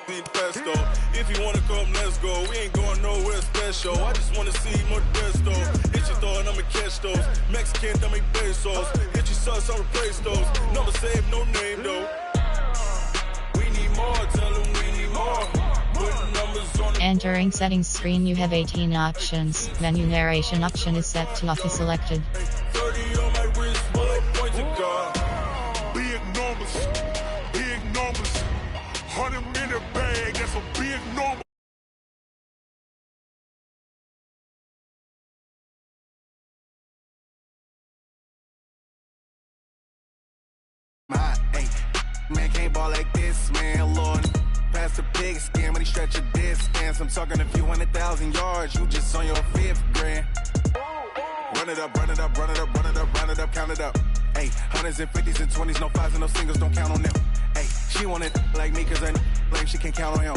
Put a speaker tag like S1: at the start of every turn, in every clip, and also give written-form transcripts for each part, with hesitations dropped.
S1: bad pesto. If you wanna come, let's go. We ain't going nowhere special. I just wanna see Modesto. Hit your thought, I'ma catch those. Mexican, dummy pesos. Hit your sus, I'll replace those. Number save, no name though. We need more, tell them we need more. Putting numbers on the
S2: Entering settings screen, you have 18 options. Menu narration option is set to off is selected.
S1: 30 on my wrist, bullet point to God.
S3: Big numbers, 100 minute bag, that's a big number.
S4: Man can't ball like this, man, Lord. Pass the pig skin when he stretch a distance. I'm talking a few 100,000 yards, you just on your 5th grand. Run it up, run it up, run it up, run it up, run it up, count it up. Hey, hundreds and 50s and 20s, no 5s and no singles, don't count on them. Hey, she want it like me, cause I blame she can't count on him.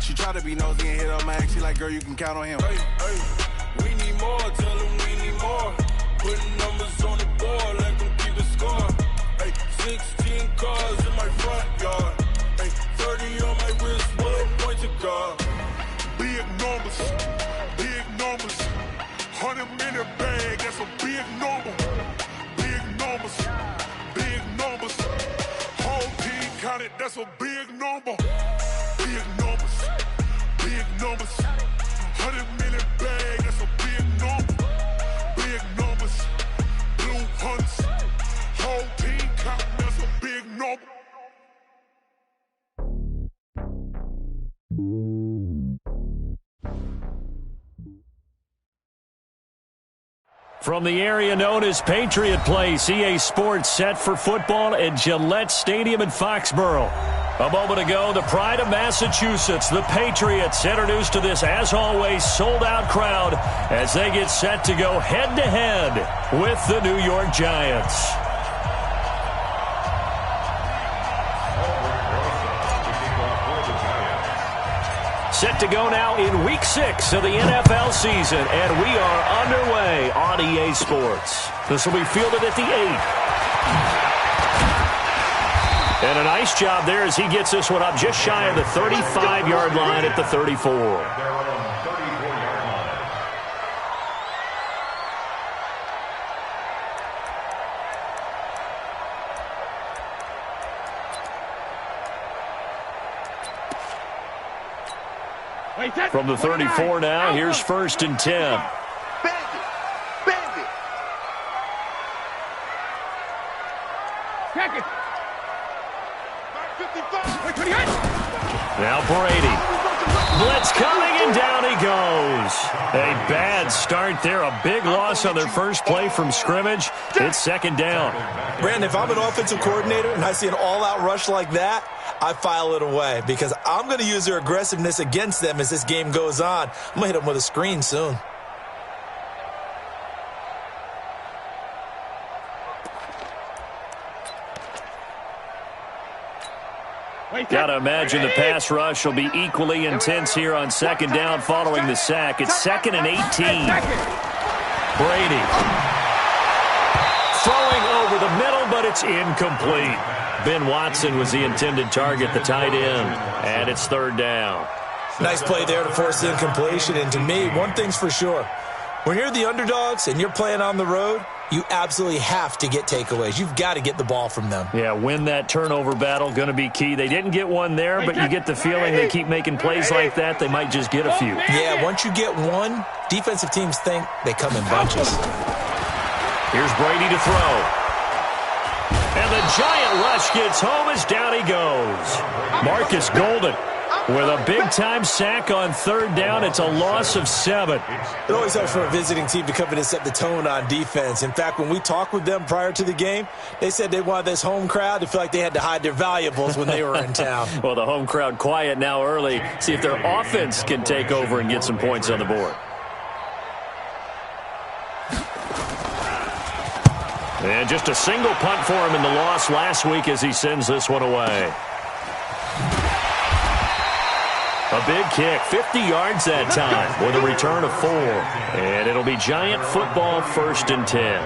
S4: She try to be nosy and hit up my ex, she like, girl, you can count on him.
S1: Hey, we need more, tell them we need more. Putting numbers on the board, let them keep the score. Hey, 16 cars in my front yard. Hey, 30 on my wrist, bullet point to God.
S3: Big numbers, 100 minute bag, that's a big number. Big numbers, whole team counted, that's a big number. Big numbers, 100 minute bag, that's a big number. Big numbers, blue hunts, whole team counting, that's a big number.
S5: From the area known as Patriot Place, EA Sports set for football at Gillette Stadium in Foxborough. A moment ago, the pride of Massachusetts, the Patriots, introduced to this, as always, sold-out crowd as they get set to go head-to-head with the New York Giants. Set to go now in Week 6 of the NFL season, and we are underway on EA Sports. This will be fielded at the 8. And a nice job there as he gets this one up just shy of the 35-yard line at the 34. From the 34 now, here's 1st and 10.
S6: Bandit. Check it.
S5: Now Brady. Blitz coming, and down he goes. A bad start there. A big loss on their first play from scrimmage. It's 2nd down.
S7: Brandon, if I'm an offensive coordinator and I see an all-out rush like that, I file it away because I'm going to use their aggressiveness against them as this game goes on. I'm going to hit them with a screen soon.
S5: Got to imagine the pass rush will be equally intense here on 2nd down following the sack. It's 2nd and 18. Brady throwing over the middle, but it's incomplete. Ben Watson was the intended target, the tight end, and it's 3rd down.
S7: Nice play there to force the incompletion, and to me, one thing's for sure. When you're the underdogs and you're playing on the road, you absolutely have to get takeaways. You've got to get the ball from them.
S5: Yeah, win that turnover battle, going to be key. They didn't get one there, but you get the feeling they keep making plays like that, they might just get a few.
S7: Yeah, once you get one, defensive teams think they come in bunches.
S5: Here's Brady to throw. And the giant rush gets home as down he goes. Marcus Golden with a big-time sack on 3rd down. It's a loss of 7.
S7: It always helps for a visiting team to come in and set the tone on defense. In fact, when we talked with them prior to the game, they said they wanted this home crowd to feel like they had to hide their valuables when they were in town.
S5: Well, the home crowd quiet now early. See if their offense can take over and get some points on the board. And just a single punt for him in the loss last week as he sends this one away. A big kick, 50 yards that time with a return of 4. And it'll be Giant football, 1st and 10.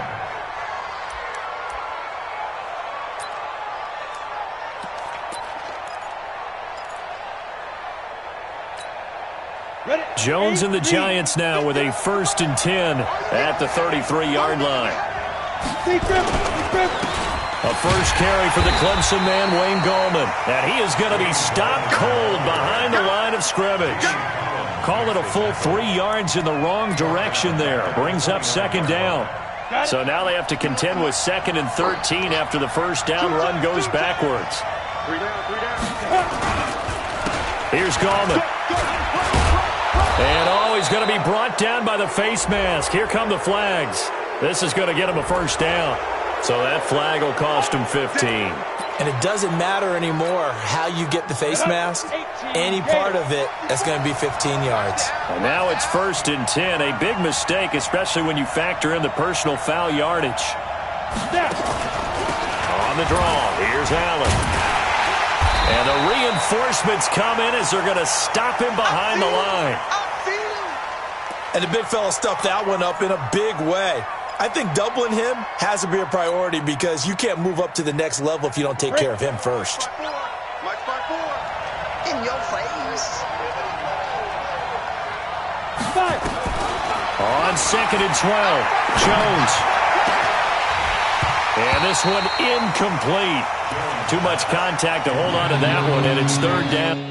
S5: Jones and the Giants now with a 1st and 10 at the 33-yard line. A first carry for the Clemson man, Wayne Gallman. And he is going to be stopped cold behind the line of scrimmage. Call it a full 3 yards in the wrong direction there. Brings up 2nd down. So now they have to contend with 2nd and 13 after the first down run goes backwards. Here's Gallman. And he's going to be brought down by the face mask. Here come the flags. This is going to get him a first down. So that flag will cost him 15.
S7: And it doesn't matter anymore how you get the face mask. Any part of it, that's going to be 15 yards.
S5: And now it's 1st and 10. A big mistake, especially when you factor in the personal foul yardage. On the draw, here's Allen. And the reinforcements come in as they're going to stop him behind the line.
S7: And the big fella stuffed that one up in a big way. I think doubling him has to be a priority because you can't move up to the next level if you don't take care of him first.
S6: In your face.
S5: On 2nd and 12, Jones. And this one incomplete. Too much contact to hold on to that one, and it's 3rd down.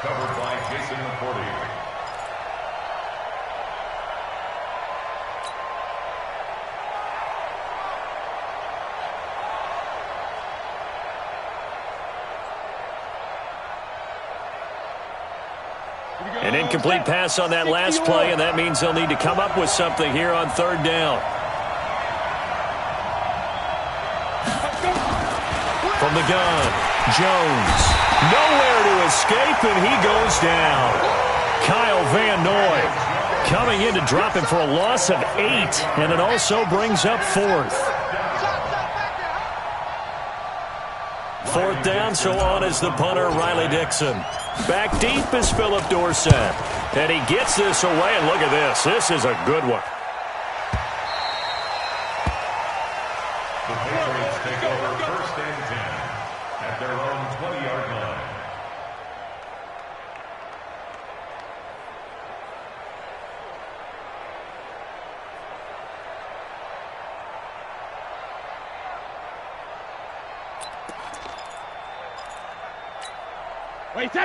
S8: Covered by Jason McCourty.
S5: An incomplete pass on that last play, and that means they'll need to come up with something here on 3rd down. From the gun, Jones. Nowhere to escape, and he goes down. Kyle Van Noy coming in to drop him for a loss of 8, and it also brings up 4th. 4th down, so on is the punter, Riley Dixon. Back deep is Philip Dorsett. And he gets this away, and look at this. This is a good one.
S8: The Patriots take over 1st and 10 at their own 20-yard line.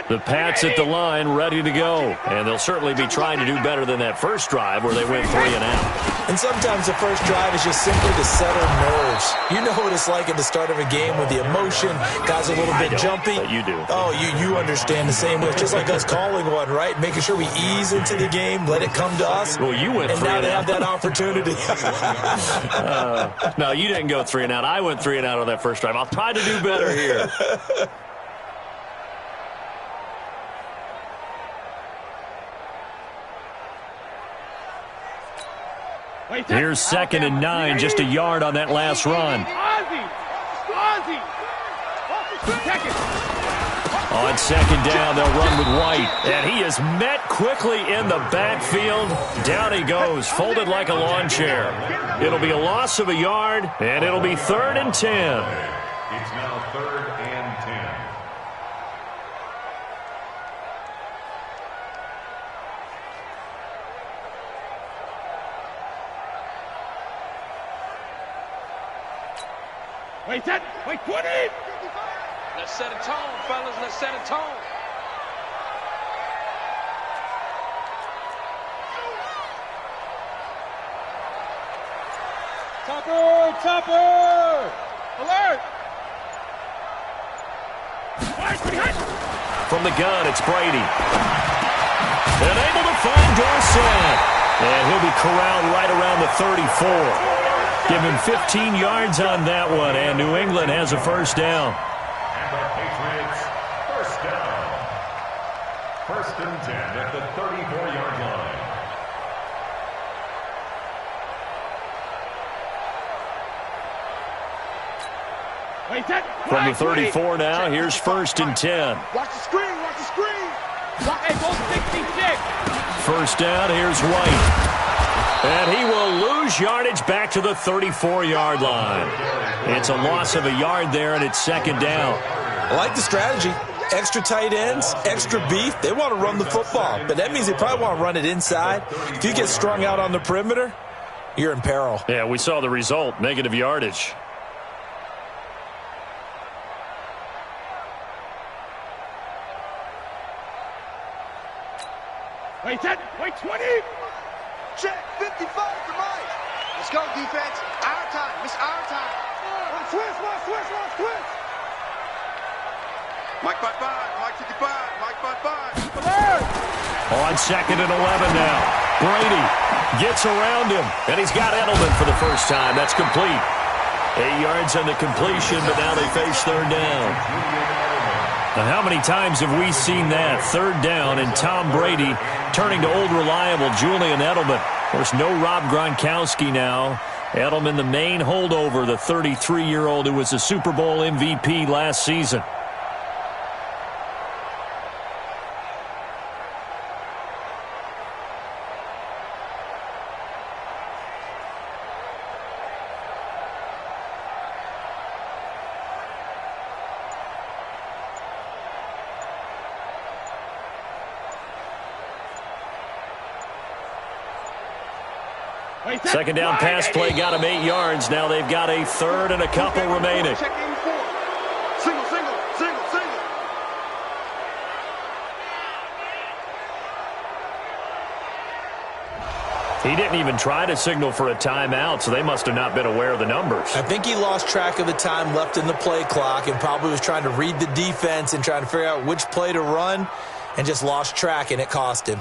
S5: The Pats at the line, ready to go. And they'll certainly be trying to do better than that first drive where they went 3 and out.
S7: And sometimes the first drive is just simply to settle nerves. You know what it's like at the start of a game with the emotion. Guys a little bit jumpy.
S5: But you do.
S7: Oh, you understand the same way. It's just like us calling one, right? Making sure we ease into the game, let it come to us.
S5: Well, you went 3 and out.
S7: And now they have that opportunity.
S5: No, you didn't go 3 and out. I went 3 and out on that first drive. I'll try to do better here. Here's 2nd and 9, just a yard on that last run. On 2nd down, they'll run with White. And he is met quickly in the backfield. Down he goes, folded like a lawn chair. It'll be a loss of a yard, and it'll be 3rd and 10.
S8: It's now 3rd and 10.
S9: Wait, 20! Let's set a tone, fellas. Let's set a tone. Topper! Alert!
S5: From the gun, it's Brady. And able to find Dorsett. And he'll be corralled right around the 34. Give him 15 yards on that one, and New England has a first down.
S8: And the Patriots, first down. 1st and 10 at the 34-yard line.
S5: From the 34 now, here's 1st and 10.
S9: Watch the screen, watch the screen. Hey, go 66.
S5: First down, here's White. And he will lose yardage back to the 34-yard line. It's a loss of a yard there, and it's 2nd down.
S7: I like the strategy. Extra tight ends, extra beef. They want to run the football, but that means they probably want to run it inside. If you get strung out on the perimeter, you're in peril.
S5: Yeah, we saw the result, negative yardage.
S9: Wait 10, wait 20.
S6: Check, 55 to Mike. Let's go, defense. Our time, it's our time. Switch. Mike 55, Mike 55, Mike 55.
S5: On 2nd and 11 now. Brady gets around him, and he's got Edelman for the first time. That's complete. 8 yards on the completion, but now they face 3rd down. Now, how many times have we seen that? 3rd down, and Tom Brady turning to old reliable Julian Edelman. Of course, no Rob Gronkowski now. Edelman, the main holdover, the 33-year-old who was a Super Bowl MVP last season. Second down pass play got him 8 yards. Now they've got a 3rd and a couple remaining.
S6: Check 84. Single.
S5: He didn't even try to signal for a timeout, so they must have not been aware of the numbers.
S7: I think he lost track of the time left in the play clock and probably was trying to read the defense and trying to figure out which play to run and just lost track, and it cost him.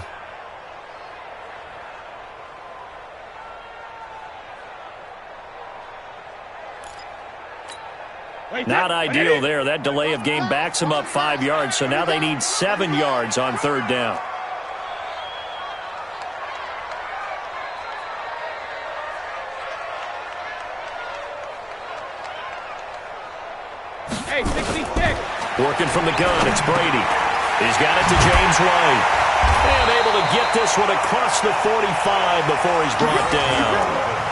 S5: Not ideal there. That delay of game backs them up 5 yards, so now they need 7 yards on 3rd down.
S9: Hey, 66.
S5: Working from the gun, it's Brady. He's got it to James White. And able to get this one across the 45 before he's brought down.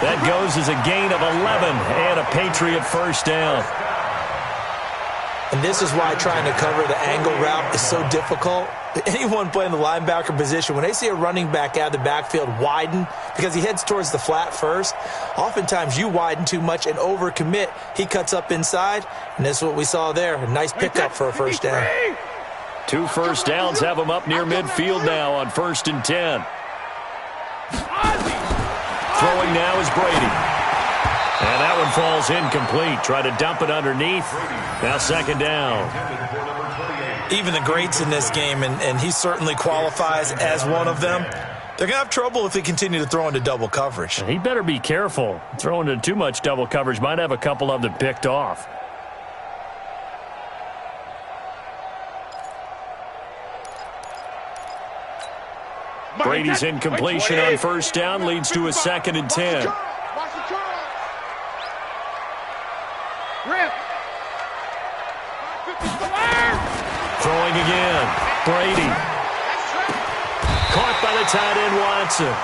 S5: That goes as a gain of 11 and a Patriot first down.
S7: And this is why trying to cover the angle route is so difficult. Anyone playing the linebacker position, when they see a running back out of the backfield widen because he heads towards the flat first, oftentimes you widen too much and overcommit. He cuts up inside, and this is what we saw there. A nice pickup for a first down.
S5: 2 first downs have him up near midfield now on 1st and 10. Throwing now is Brady. And that one falls incomplete. Try to dump it underneath. Now 2nd down.
S7: Even the greats in this game, and he certainly qualifies as one of them, they're going to have trouble if they continue to throw into double coverage.
S5: He better be careful. Throwing into too much double coverage might have a couple of them picked off. Brady's incompletion on 1st down leads to a 2nd and 10. Throwing again. Brady. Caught by the tight end, Watson.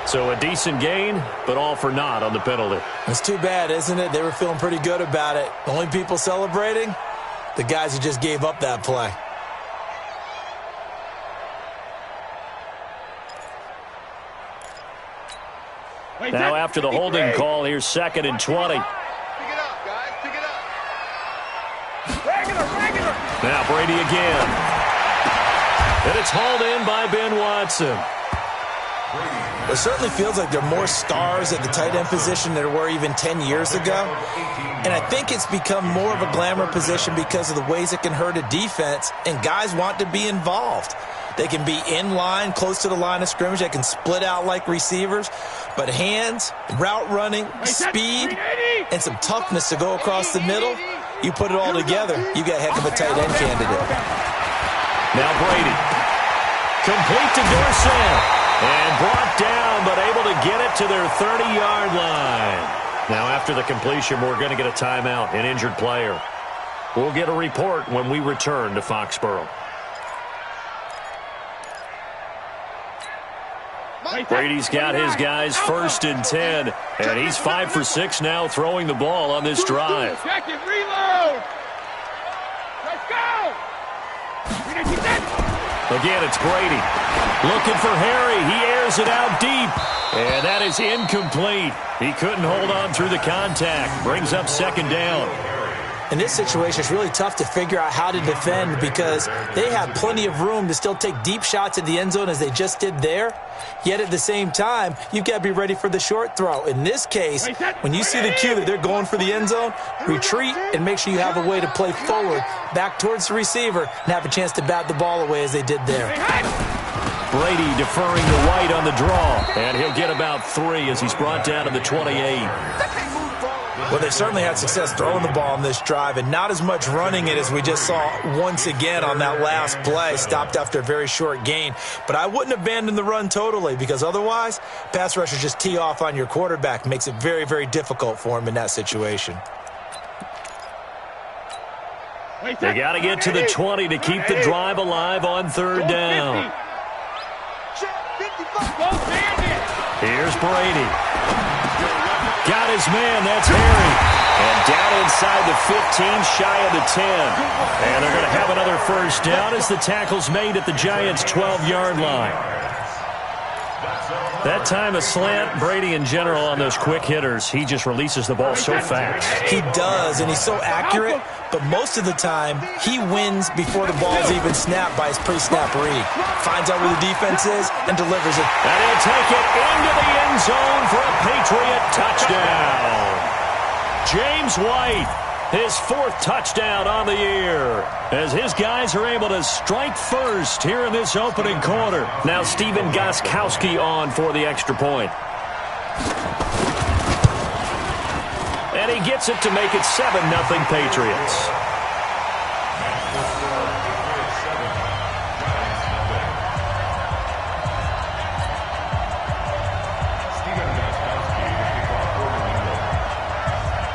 S5: So a decent gain, but all for naught on the penalty.
S7: It's too bad, isn't it? They were feeling pretty good about it. The only people celebrating, the guys who just gave up that play.
S5: Now after the holding call, here's 2nd and 20.
S6: Pick it up, guys. Pick it up.
S9: Regular.
S5: Now Brady again. And it's hauled in by Ben Watson.
S7: It certainly feels like there are more stars at the tight end position than there were even 10 years ago. And I think it's become more of a glamour position because of the ways it can hurt a defense, and guys want to be involved. They can be in line, close to the line of scrimmage. They can split out like receivers. But hands, route running, speed, and some toughness to go across the middle, you put it all together, you got a heck of a tight end candidate.
S5: Now Brady. Complete to Dorsett. And brought down, but able to get it to their 30-yard line. Now after the completion, we're going to get a timeout, an injured player. We'll get a report when we return to Foxborough. Brady's got his guys 1st and 10, and he's 5 for 6 now throwing the ball on this drive.
S9: Second reload. Let's go.
S5: Again, it's Brady. Looking for Harry. He airs it out deep. And that is incomplete. He couldn't hold on through the contact. Brings up 2nd down.
S7: In this situation, it's really tough to figure out how to defend because they have plenty of room to still take deep shots at the end zone as they just did there. Yet at the same time, you've got to be ready for the short throw. In this case, when you see the cue that they're going for the end zone, retreat and make sure you have a way to play forward, back towards the receiver, and have a chance to bat the ball away as they did there.
S5: Brady deferring to White on the draw, and he'll get about 3 as he's brought down to the 28.
S7: Well, they certainly had success throwing the ball on this drive, and not as much running it as we just saw once again on that last play. Stopped after a very short gain. But I wouldn't abandon the run totally, because otherwise, pass rushers just tee off on your quarterback. Makes it very, very difficult for him in that situation.
S5: They got to get to the 20 to keep the drive alive on 3rd down. Here's Brady. Got his man, that's Harry. And down inside the 15, shy of the 10. And they're going to have another 1st down as the tackle's made at the Giants' 12-yard line. That time a slant, Brady in general on those quick hitters, he just releases the ball so fast.
S7: He does, and he's so accurate, but most of the time he wins before the ball's even snapped by his pre-snap read. Finds out where the defense is and delivers it.
S5: And he'll take it into the end zone for a Patriot touchdown. James White, his 4th touchdown on the year, as his guys are able to strike first here in this opening quarter. Now Stephen Gostkowski on for the extra point. And he gets it to make it 7-0 Patriots.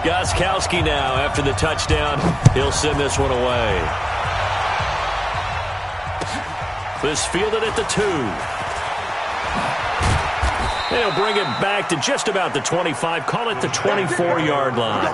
S5: Gostkowski now, after the touchdown, he'll send this one away. This fielded at the 2. They'll bring it back to just about the 25, call it the 24-yard line.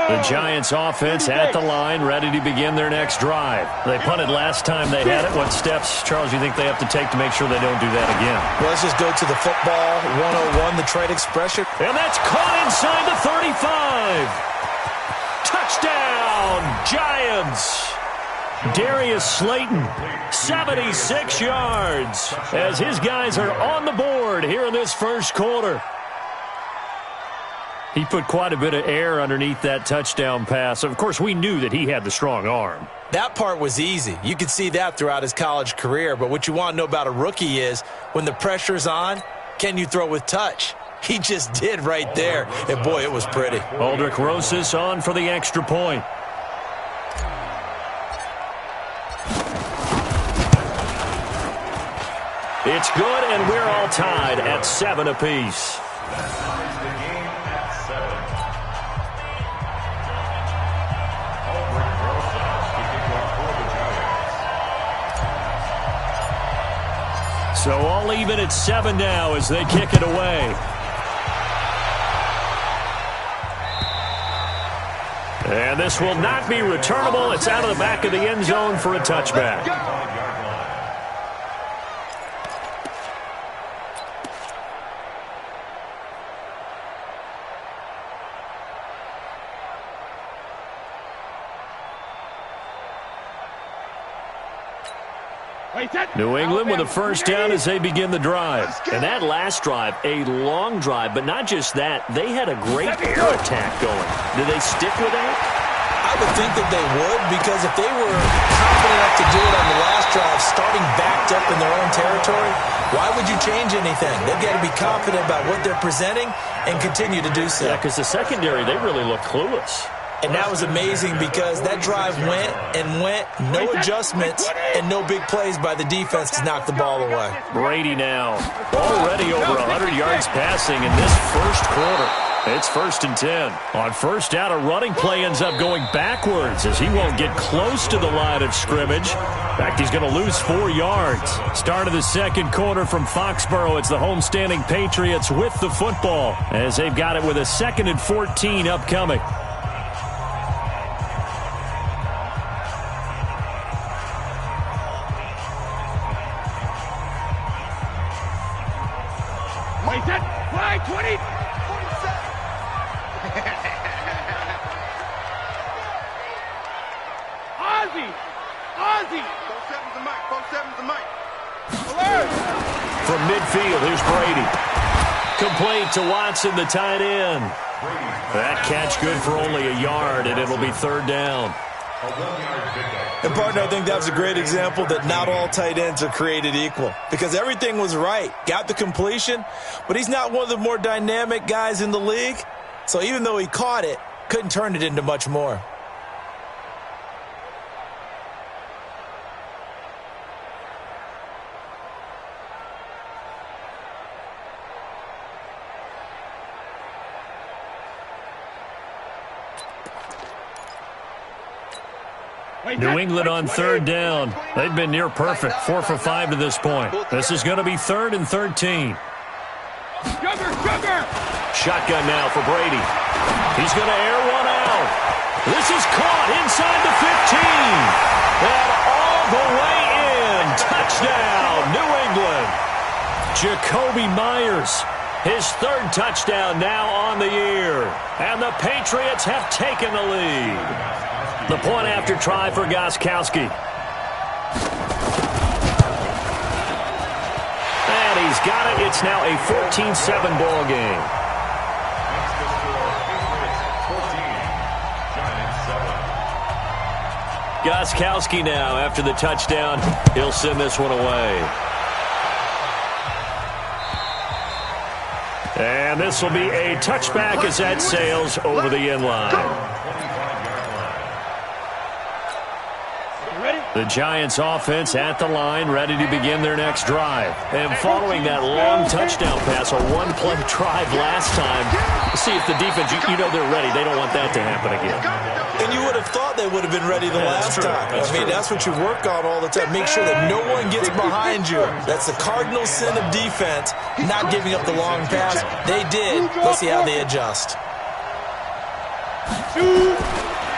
S5: The Giants offense at the line, ready to begin their next drive. They punted last time they had it. What steps, Charles, do you think they have to take to make sure they don't do that again?
S7: Well, let's just go to the football 101, the trade expression.
S5: And that's caught inside the 35. Touchdown, Giants. Darius Slayton, 76 yards, as his guys are on the board here in this 1st quarter. He put quite a bit of air underneath that touchdown pass. Of course, we knew that he had the strong arm.
S7: That part was easy. You could see that throughout his college career. But what you want to know about a rookie is when the pressure's on, can you throw with touch? He just did right there. And, boy, it was pretty.
S5: Aldrich Rosas on for the extra point. It's good, and we're all tied at 7 apiece. So all even at 7 now as they kick it away. And this will not be returnable. It's out of the back of the end zone for a touchback. New England with a first down as they begin the drive.
S10: And that last drive, a long drive, but not just that. They had a great air attack going. Do they stick with that?
S7: I would think that they would, because if they were confident enough to do it on the last drive, starting backed up in their own territory, why would you change anything? They've got to be confident about what they're presenting and continue to do so.
S5: Yeah, because the secondary, they really look clueless.
S7: And that was amazing because that drive went and went, no adjustments, and no big plays by the defense to knock the ball away.
S5: Brady now already over 100 yards passing in this first quarter. It's 1st and 10. On first down, a running play ends up going backwards as he won't get close to the line of scrimmage. In fact, he's going to lose 4 yards. Start of the second quarter from Foxborough. It's the homestanding Patriots with the football as they've got it with a 2nd and 14 upcoming.
S9: Fly 20. Ozzie.
S6: 4-7's the mic. 4-7's the mic.
S9: Alert.
S5: From midfield, here's Brady. Complete to Watson, the tight end. That catch good for only a yard, and it'll be 3rd down.
S7: And, partner, I think that's a great example that not all tight ends are created equal, because everything was right. Got the completion, but he's not one of the more dynamic guys in the league. So even though he caught it, couldn't turn it into much more.
S5: New England on 3rd down. They've been near perfect, 4 for 5 to this point. This is going to be 3rd and 13. Shotgun now for Brady. He's going to air one out. This is caught inside the 15. And all the way in. Touchdown, New England. Jacoby Myers, his 3rd touchdown now on the year. And the Patriots have taken the lead. The point after try for Gostkowski. And he's got it. It's now a 14-7 ball game. Gostkowski now after the touchdown. He'll send this one away. And this will be a touchback as that sails over the end line. The Giants offense at the line, ready to begin their next drive. And following that long touchdown pass, a one-play drive last time, see if the defense, you know they're ready. They don't want that to happen again.
S7: And you would have thought they would have been ready the last time. I mean, that's what you work on all the time. Make sure that no one gets behind you. That's the cardinal sin of defense, not giving up the long pass. They did. Let's see how they adjust.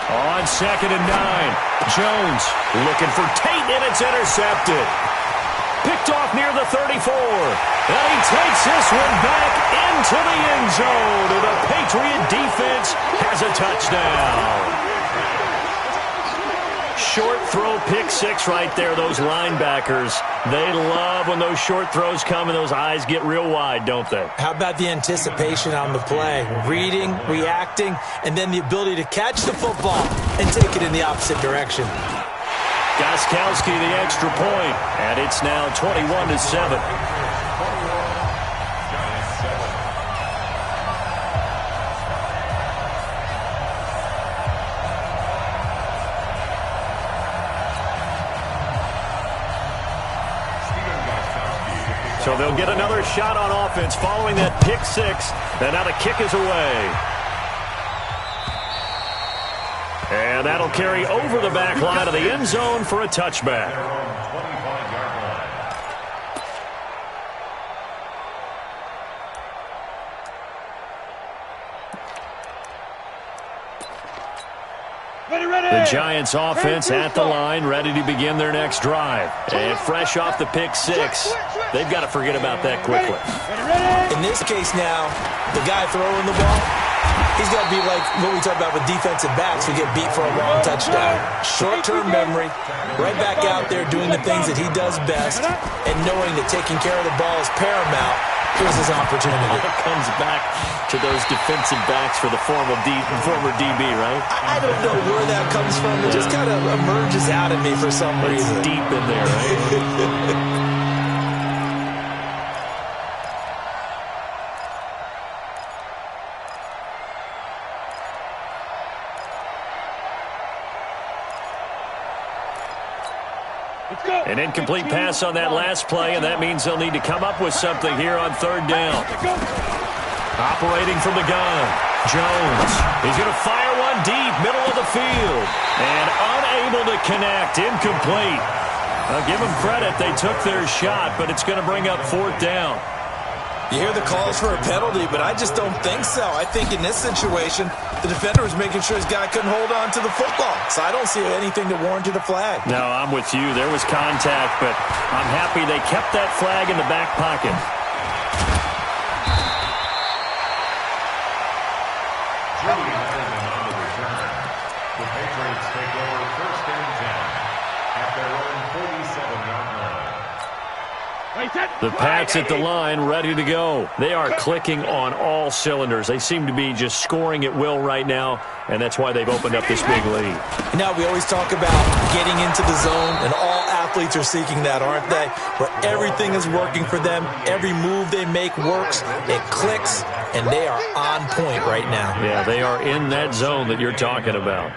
S5: On 2nd and 9, Jones looking for Tate, and it's intercepted. Picked off near the 34. And he takes this one back into the end zone. And the Patriot defense has a touchdown. Short throw, pick 6 right there. Those linebackers, they love when those short throws come and those eyes get real wide, don't they?
S7: How about the anticipation on the play? Reading, reacting, and then the ability to catch the football and take it in the opposite direction.
S5: Gostkowski the extra point, and it's now 21-7. So they'll get another shot on offense following that pick 6. And now the kick is away. And that'll carry over the back line of the end zone for a touchback. The Giants offense at the line, ready to begin their next drive. And fresh off the pick 6, they've got to forget about that quickly.
S7: In this case now, the guy throwing the ball, He's got to be like what we talk about with defensive backs who get beat for a long touchdown. Short-term memory, right back out there doing the things that he does best, and knowing that taking care of the ball is paramount. Here's his opportunity.
S10: It comes back to those defensive backs for the former DB, right?
S7: I don't know where that comes from. It just kind of emerges out of me for some reason.
S10: It's deep in there, right? An incomplete pass on that last play, and that means they'll need to come up with something here on third down. Operating from the gun, Jones. He's going to fire one deep, middle of the field, and unable to connect, incomplete. I'll give them credit. They took their shot, but it's going to bring up fourth down.
S7: You hear the calls for a penalty, but I just don't think so. I think in this situation, the defender was making sure his guy couldn't hold on to the football. So I don't see anything that warranted a flag.
S5: No, I'm with you. There was contact, but I'm happy they kept that flag in the back pocket.
S8: On the return, the Patriots take over first and 10 at their own 47-yard line.
S5: The Pats at the line, ready to go. They are clicking on all cylinders. They seem to be just scoring at will right now, and that's why they've opened up this big lead.
S7: Now, we always talk about getting into the zone, and all athletes are seeking that, aren't they? Where everything is working for them. Every move they make works. It clicks, and they are on point right now.
S5: Yeah, they are in that zone that you're talking about.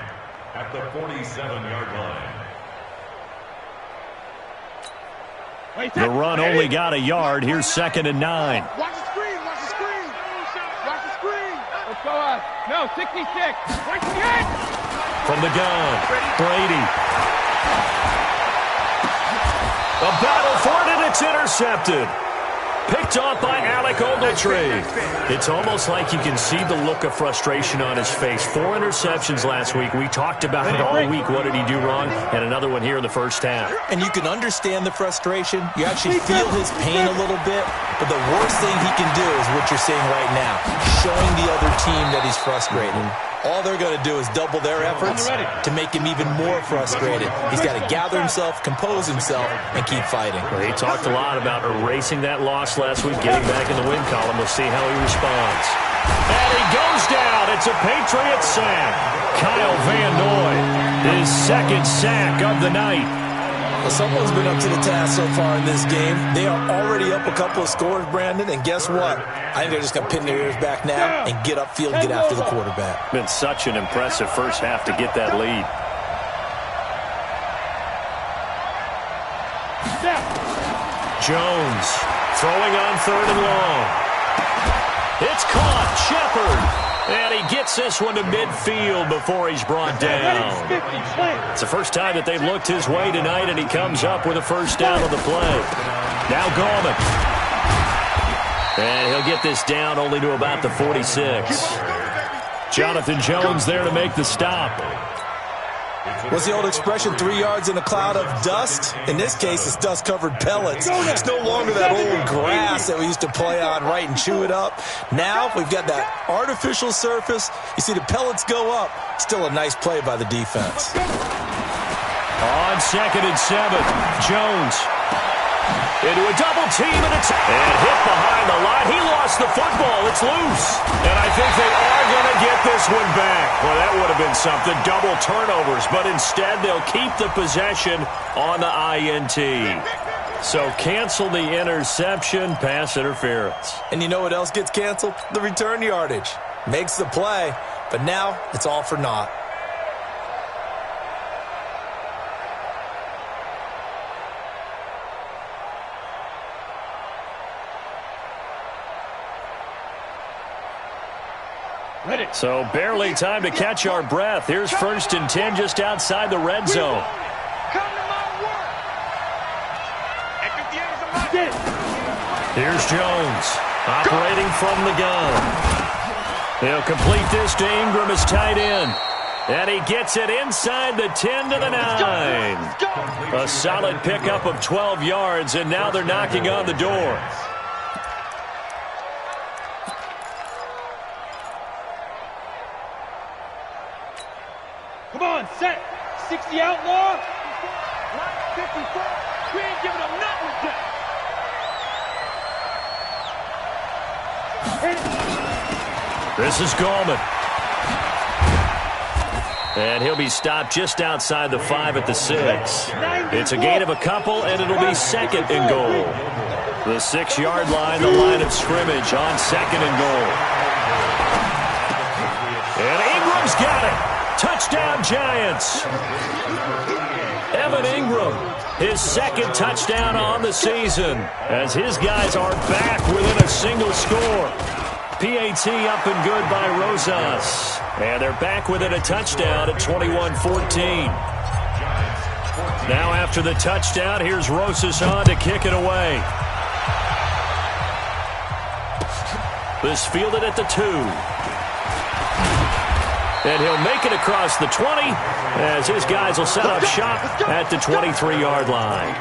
S8: At the 47-yard line.
S5: The run only got a yard. Here's 2nd and 9.
S6: Watch the screen, watch the screen. Watch the screen.
S9: Let's go up. No, 66.
S5: From the gun, Brady. A battle for it, and it's intercepted. Picked off by Alec Ogletree. It's almost like you can see the look of frustration on his face. 4 interceptions last week. We talked about it all week. What did he do wrong? And another one here in the first half.
S7: And you can understand the frustration. You actually feel his pain a little bit. But the worst thing he can do is what you're seeing right now, showing the other team that he's frustrated. All they're going to do is double their efforts to make him even more frustrated. He's got to gather himself, compose himself, and keep fighting.
S5: Well, he talked a lot about erasing that loss last week, getting back in the win column. We'll see how he responds. And he goes down. It's a Patriot sack. Kyle Van Noy, his 2nd sack of the night.
S7: Well, someone's been up to the task so far in this game. They are already up a couple of scores, Brandon, and guess what? I think they're just going to pin their ears back now and get upfield and get after the quarterback.
S5: Been such an impressive first half to get that lead. Jones throwing on 3rd and long. It's caught. Shepard. And he gets this one to midfield before he's brought down. It's the first time that they've looked his way tonight, and he comes up with a first down on the play. Now Gallman. And he'll get this down only to about the 46. Jonathan Jones there to make the stop.
S7: What's the old expression, 3 yards in a cloud of dust? In this case, it's dust-covered pellets. It's no longer that old grass that we used to play on, right, and chew it up. Now we've got that artificial surface. You see the pellets go up. Still a nice play by the defense.
S5: On 2nd and 7, Jones into a double team, and it's hit behind the line. He lost the football. It's loose. And I think they are going to get this one back. Well, that would have been something. Double turnovers. But instead, they'll keep the possession on the INT. So cancel the interception, pass interference.
S7: And you know what else gets canceled? The return yardage. Makes the play, but now it's all for naught.
S5: So barely time to catch our breath. Here's 1st and 10 just outside the red zone. Here's Jones operating from the gun. He'll complete this to Ingram as tight end. And he gets it inside the 10 to the 9. A solid pickup of 12 yards, and now they're knocking on the door.
S9: Come on, set. 60 outlaw. 54. We ain't giving them nothing today.
S5: This is Gallman. And he'll be stopped just outside the 5 at the 6. It's a gain of a couple, and it'll be second and goal. The 6-yard line, the line of scrimmage on second and goal. And Ingram's got it. Touchdown, Giants. Evan Ingram, his second touchdown on the season, as his guys are back within a single score. PAT up and good by Rosas. And they're back within a touchdown at 21-14. Now after the touchdown, here's Rosas on to kick it away. This fielded at the 2. And he'll make it across the 20 as his guys will set up shop at the 23-yard line.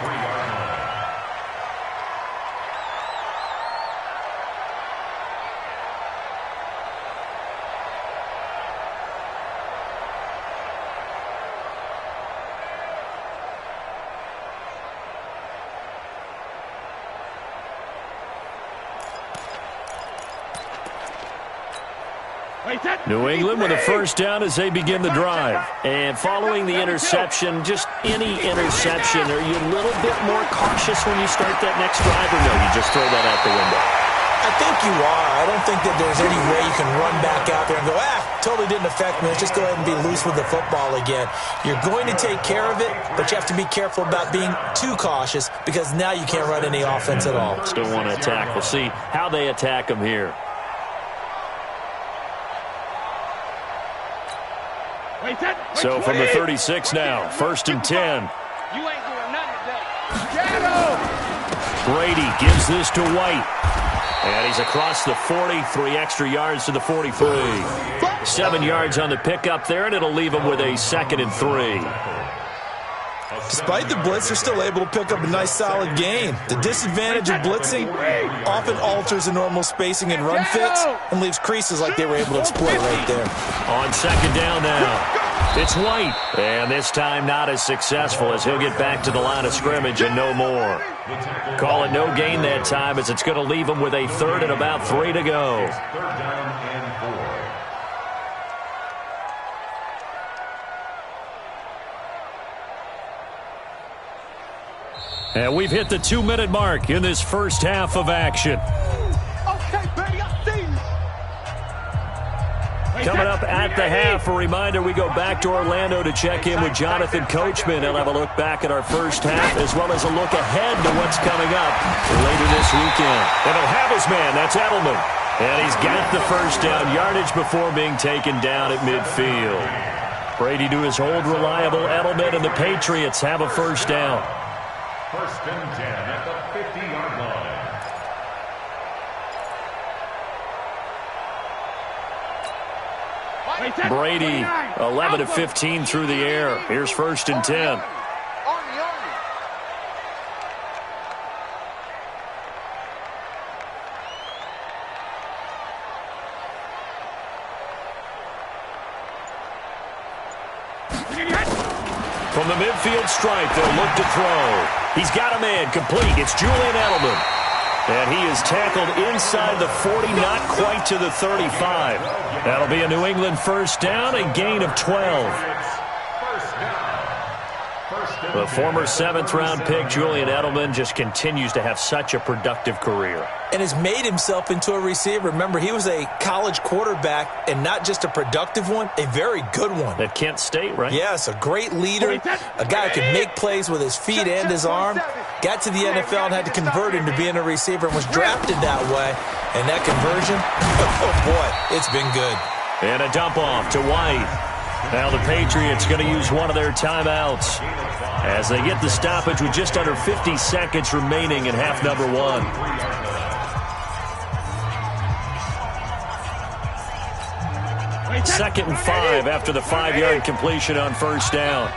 S5: New England with a first down as they begin the drive. And following the interception, just any interception, are you a little bit more cautious when you start that next drive, or no, you just throw that out the window?
S7: I think you are. I don't think that there's any way you can run back out there and go, totally didn't affect me. Let's just go ahead and be loose with the football again. You're going to take care of it, but you have to be careful about being too cautious because now you can't run any offense at all.
S5: Still want to attack. We'll see how they attack them here. So from the 36 now, 1st and 10.
S9: You ain't doing nothing today.
S5: Brady gives this to White. And he's across the 40, 3 extra yards to the 43. 7 yards on the pickup there, and it'll leave him with a 2nd and 3.
S7: Despite the blitz, they're still able to pick up a nice solid gain. The disadvantage of blitzing often alters the normal spacing and run fits and leaves creases like they were able to exploit right there.
S5: On 2nd down now, it's White. And this time not as successful as he'll get back to the line of scrimmage and no more. Call it no gain that time as it's going to leave him with a 3rd and about 3 to go.
S8: 3rd down and 4.
S5: And we've hit the 2-minute mark in this first half of action.
S6: Okay, Brady, I see you.
S5: Coming up at the half, a reminder, we go back to Orlando to check in with Jonathan Coachman. He'll have a look back at our first half as well as a look ahead to what's coming up later this weekend. And he'll have his man, that's Edelman. And he's got the first down yardage before being taken down at midfield. Brady to his old reliable Edelman, and the Patriots have a first down.
S8: 1st and 10 at the 50-yard line.
S5: Brady, 11 of 15 through the air. Here's 1st and 10. From the midfield stripe, they'll look to throw. He's got a man complete. It's Julian Edelman. And he is tackled inside the 40, not quite to the 35. That'll be a New England first down, a gain of 12. The former 7th-round pick, Julian Edelman, just continues to have such a productive career.
S7: And has made himself into a receiver. Remember, he was a college quarterback, and not just a productive one, a very good one.
S5: At Kent State, right?
S7: Yes, a great leader, a guy who can make plays with his feet and his arm. Got to the NFL and had to convert into being a receiver and was drafted that way. And that conversion, oh boy, it's been good.
S5: And a dump off to White. Now the Patriots going to use one of their timeouts as they get the stoppage with just under 50 seconds remaining in half number 1. Second and 5 after the 5-yard completion on first down.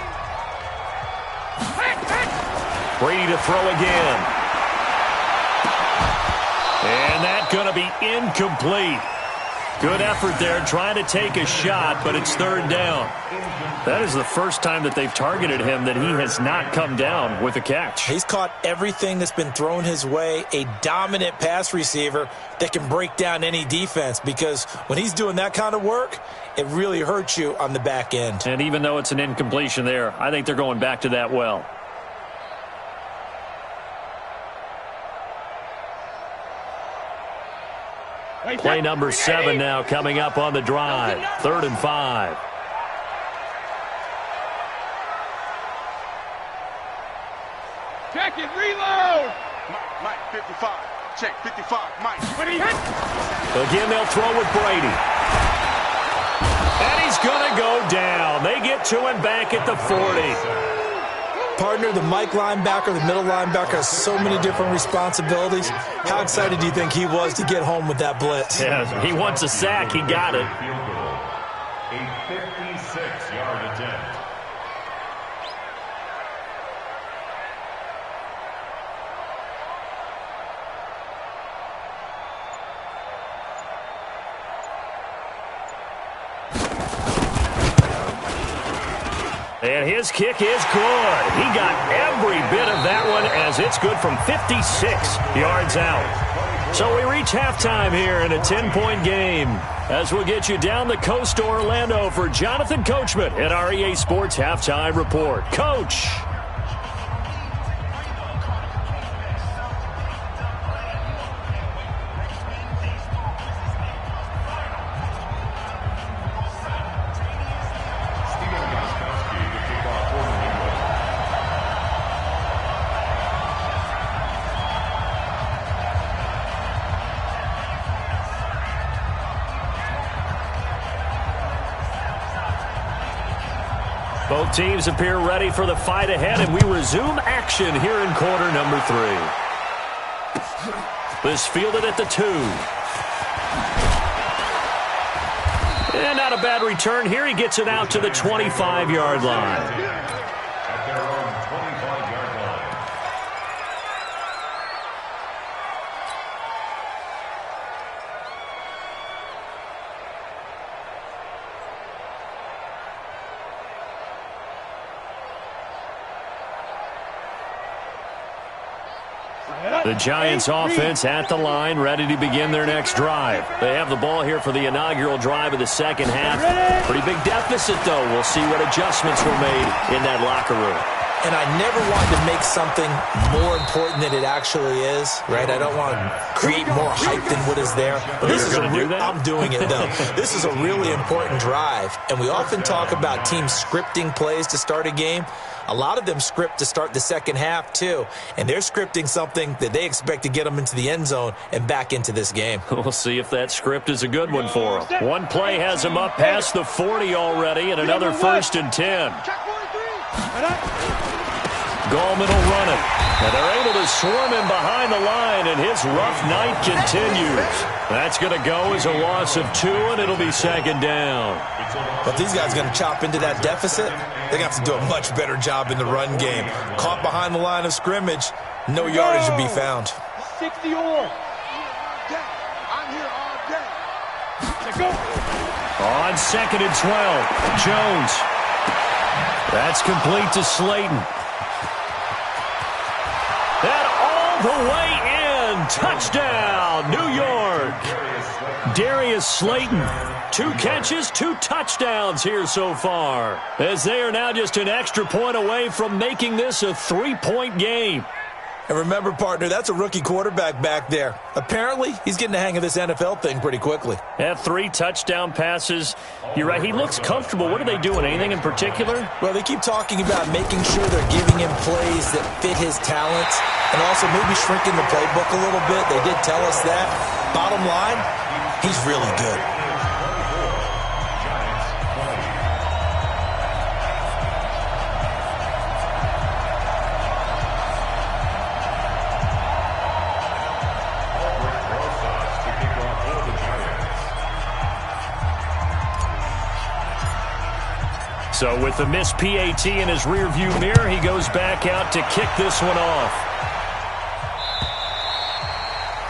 S5: Brady to throw again. And that's going to be incomplete. Good effort there, trying to take a shot, but it's third down. That is the first time that they've targeted him that he has not come down with a catch.
S7: He's caught everything that's been thrown his way, a dominant pass receiver that can break down any defense, because when he's doing that kind of work, it really hurts you on the back end.
S5: And even though it's an incompletion there, I think they're going back to that well. Play number 7 now coming up on the drive. 3rd and 5.
S9: Check it, reload!
S6: Mike, 55. Check, 55. Mike.
S5: Again, they'll throw with Brady. And he's going to go down. They get to him back at the 40.
S7: Partner, the Mike linebacker, the middle linebacker, has so many different responsibilities. How excited do you think he was to get home with that blitz?
S5: Yeah, he wants a sack. He got it.
S8: A 56-yard attempt.
S5: And his kick is good. He got every bit of that one as it's good from 56 yards out. So we reach halftime here in a 10-point game as we'll get you down the coast to Orlando for Jonathan Coachman at our EA Sports Halftime Report. Coach. Both teams appear ready for the fight ahead, and we resume action here in quarter number 3. This fielded at the 2. And not a bad return here. He gets it out to the 25-yard line.
S8: At their own 25-yard line.
S5: The Giants offense at the line, ready to begin their next drive. They have the ball here for the inaugural drive of the second half. Pretty big deficit, though. We'll see what adjustments were made in that locker room.
S7: And I never wanted to make something more important than it actually is, right? I don't want to create more hype than what is there. But this is I'm doing it, though. This is a really important drive. And we often talk about teams scripting plays to start a game. A lot of them script to start the second half, too. And they're scripting something that they expect to get them into the end zone and back into this game.
S5: We'll see if that script is a good one for them. One play has them up past the 40 already, and another 1st and 10. Gallman will run it. And they're able to swarm him behind the line, and his rough night continues. That's going to go as a loss of 2, and it'll be 2nd down.
S7: But these guys are going to chop into that deficit. They're going to have to do a much better job in the run game. Caught behind the line of scrimmage, no yardage to be found.
S9: 60 or. I'm here all day. Let's go.
S5: On 2nd and 12, Jones. That's complete to Slayton. And all the way in. Touchdown, New York. Darius Slayton. 2 catches, 2 touchdowns here so far, as they are now just an extra point away from making this a 3-point game.
S7: And remember, partner, that's a rookie quarterback back there. Apparently, he's getting the hang of this NFL thing pretty quickly.
S5: Had 3 touchdown passes. You're right, he looks comfortable. What are they doing, anything in particular?
S7: Well, they keep talking about making sure they're giving him plays that fit his talents and also maybe shrinking the playbook a little bit. They did tell us that. Bottom line, he's really good.
S5: So with the missed PAT in his rearview mirror, he goes back out to kick this one off.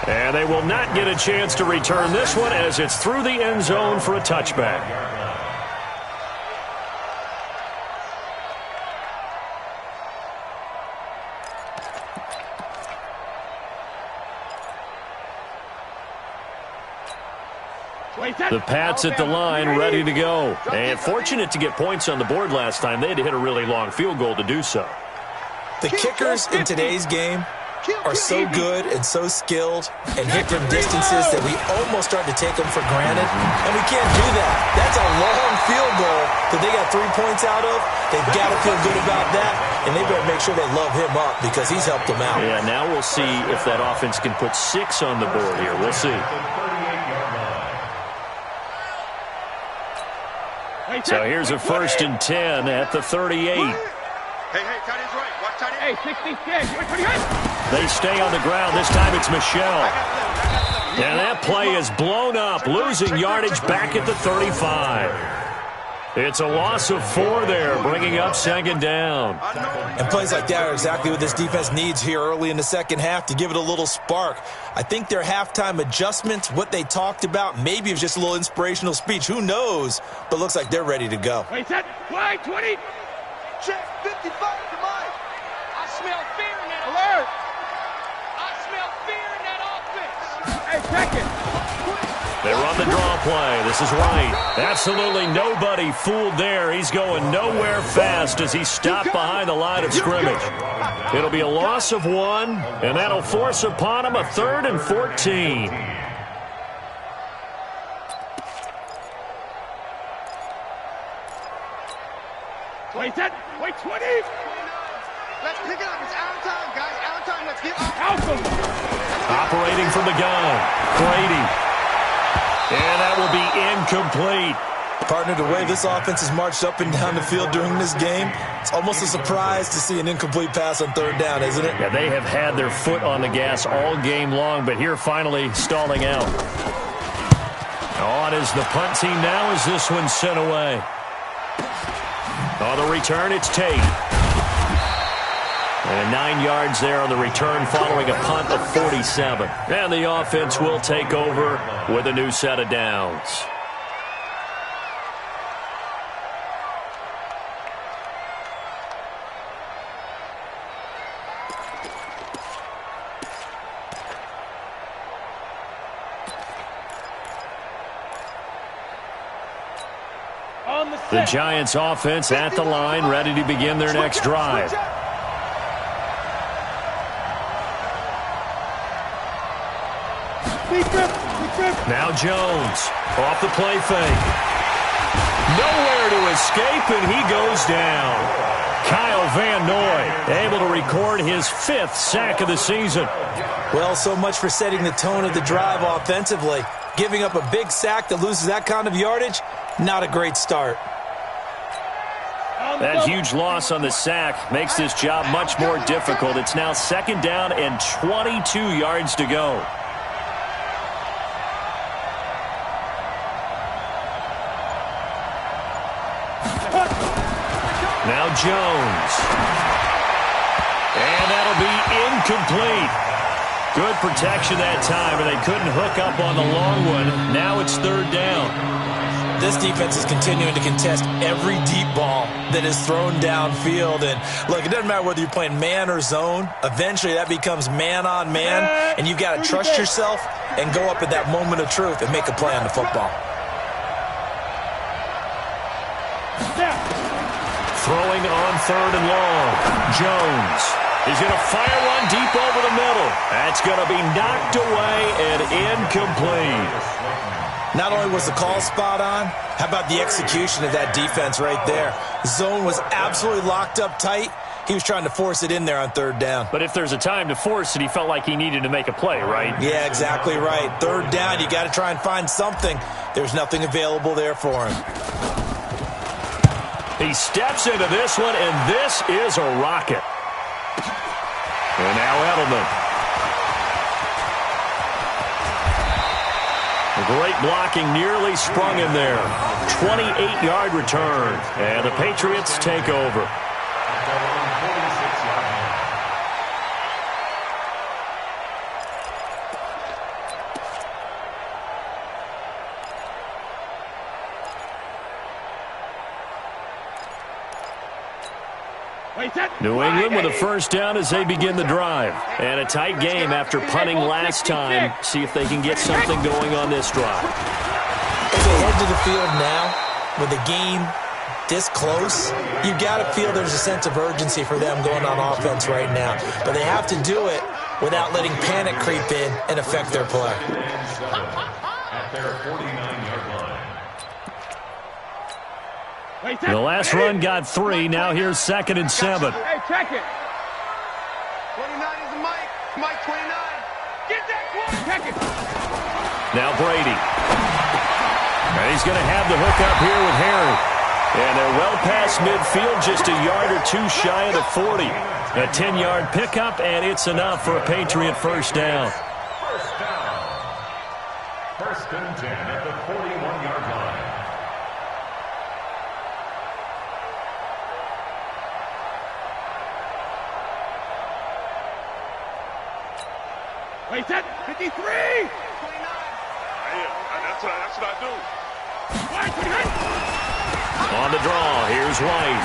S5: And they will not get a chance to return this one as it's through the end zone for a touchback. The Pats at the line, ready to go. And fortunate to get points on the board last time. They had to hit a really long field goal to do so.
S7: The kickers in today's game are so good and so skilled and hit from distances that we almost start to take them for granted. And we can't do that. That's a long field goal that they got 3 points out of. They've got to feel good about that, and they better make sure they love him up because he's helped them out.
S5: Yeah, now we'll see if that offense can put 6 on the board here. We'll see. So here's a 1st and 10 at the 38.
S6: Hey, tight end's right. Watch tight end.
S9: Hey, 66.
S5: They stay on the ground. This time it's Michelle. And that play is blown up, losing yardage back at the 35. It's a loss of 4 there, bringing up 2nd down.
S7: And plays like that are exactly what this defense needs here early in the second half to give it a little spark. I think their halftime adjustment, what they talked about, maybe it was just a little inspirational speech. Who knows? But looks like they're ready to go.
S9: Wait, set. Wide, 20.
S6: Check 55 to Mike.
S9: I smell fear in that alert. I smell fear in that offense. Hey, check it.
S5: They run the draw play. This is Wright. Absolutely nobody fooled there. He's going nowhere fast as he stopped behind the line of scrimmage. It'll be a loss of 1, and that'll force upon him a 3rd and 14.
S9: Wait, set. Wait, 20.
S6: Let's pick it up. It's our time, guys. Our time. Let's get up.
S5: Operating from the gun, Brady. And that will be incomplete.
S7: Partner, the way this offense has marched up and down the field during this game, it's almost a surprise to see an incomplete pass on 3rd down, isn't it?
S5: Yeah, they have had their foot on the gas all game long, but here finally stalling out. On is the punt team now as this one's sent away. On the return, it's Tate. And 9 yards there on the return following a punt of 47. And the offense will take over with a new set of downs. The Giants offense at the line, ready to begin their next drive. Now Jones off the play fake. Nowhere to escape, and he goes down. Kyle Van Noy able to record his 5th sack of the season.
S7: Well, so much for setting the tone of the drive offensively. Giving up a big sack that loses that kind of yardage, not a great start.
S5: That huge loss on the sack makes this job much more difficult. It's now 2nd down and 22 yards to go. Now Jones. And that'll be incomplete. Good protection that time, and they couldn't hook up on the long one. Now it's 3rd down.
S7: This defense is continuing to contest every deep ball that is thrown downfield. And, look, it doesn't matter whether you're playing man or zone. Eventually that becomes man-on-man, and you've got to trust yourself and go up at that moment of truth and make a play on the football.
S5: Throwing on 3rd and long. Jones. He's going to fire one deep over the middle. That's going to be knocked away and incomplete.
S7: Not only was the call spot on, how about the execution of that defense right there? Zone was absolutely locked up tight. He was trying to force it in there on 3rd down.
S5: But if there's a time to force it, he felt like he needed to make a play, right?
S7: Yeah, exactly right. 3rd down, you got to try and find something. There's nothing available there for him.
S5: He steps into this one, and this is a rocket. And now Edelman. Great blocking, nearly sprung him there. 28-yard return, and the Patriots take over. New England with a first down as they begin the drive. And a tight game after punting last time. See if they can get something going on this drive.
S7: As they head to the field now, with the game this close, you got to feel there's a sense of urgency for them going on offense right now. But they have to do it without letting panic creep in and affect their play.
S8: At their 49-yard line.
S5: The last run got 3. Now here's 2nd and 7.
S9: Hey, check it.
S6: 29 is the Mike. Mike 29.
S9: Get that clock. Check it.
S5: Now Brady. And he's going to have the hook up here with Harry. And they're well past midfield, just a yard or two shy of the 40. A 10-yard pickup, and it's enough for a Patriot first down.
S8: First down. 1st and 10 at the 41-yard line.
S9: Wait, set. 53.
S3: 29. That's what I do.
S9: White, 29.
S5: On the draw, here's White.